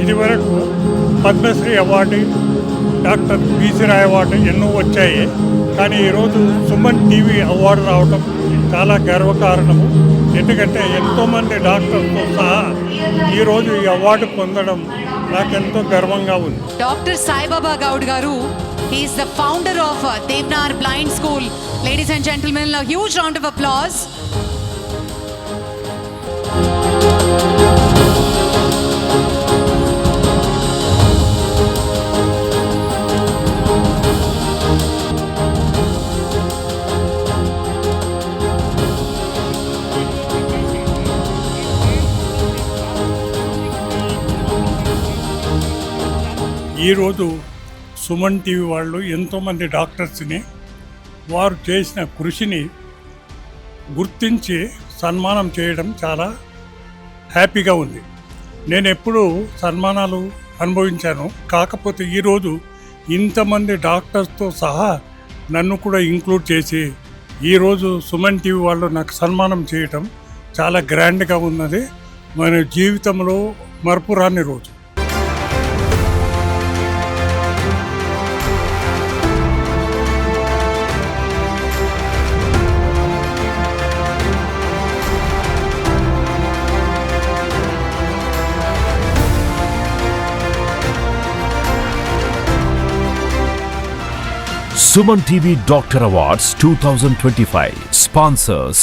ఇదివరకు Padma Shri award, doctor PC Roy award ఎన్నో వచ్చాయి. కానీ ఈరోజు సుమన్ టీవీ అవార్డు రావడం చాలా గర్వకారణము. ఎందుకంటే ఎంతోమంది డాక్టర్తో సహా ఈరోజు ఈ అవార్డు పొందడం నాకెంతో గర్వంగా ఉంది. Doctor Saibaba Goud garu is the founder of Devnar blind school. Ladies and gentlemen, a huge round of applause. ఈరోజు సుమన్ టీవీ వాళ్ళు ఎంతోమంది డాక్టర్స్ని వారు చేసిన కృషిని గుర్తించి సన్మానం చేయడం చాలా హ్యాపీగా ఉంది. నేను ఎప్పుడూ సన్మానాలు అనుభవించాను, కాకపోతే ఈరోజు ఇంతమంది డాక్టర్స్తో సహా నన్ను కూడా ఇంక్లూడ్ చేసి ఈరోజు సుమన్ టీవీ వాళ్ళు నాకు సన్మానం చేయడం చాలా గ్రాండ్గా ఉన్నది. మన జీవితంలో మరపురాని రోజు. Suman TV Doctor Awards 2025 sponsors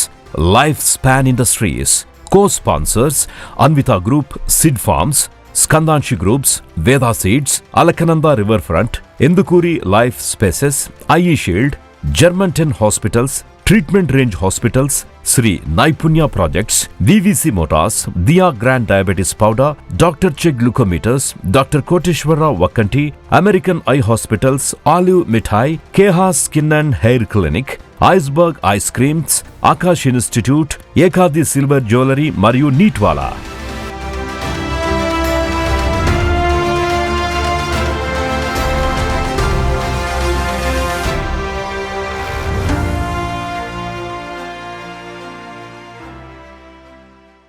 Lifespan Industries, co-sponsors Anvita Group, Sid Farms, Skandanshi Groups, Veda Seeds, Alakananda Riverfront, Endukuri Life Spaces, IE Shield, Germantown Hospitals, Treatment Range Hospitals, Sri Naipunya Projects, VVC Motors, Dia Grand Diabetes Powder, Dr. Cheg Glucometers, Dr. Koteshwara Vakanti, American Eye Hospitals, Olive Mithai, Keha Skin and Hair Clinic, Iceberg Ice Creams, Akash Institute, Ekadi Silver Jewelry మరియు నీట్వాలా.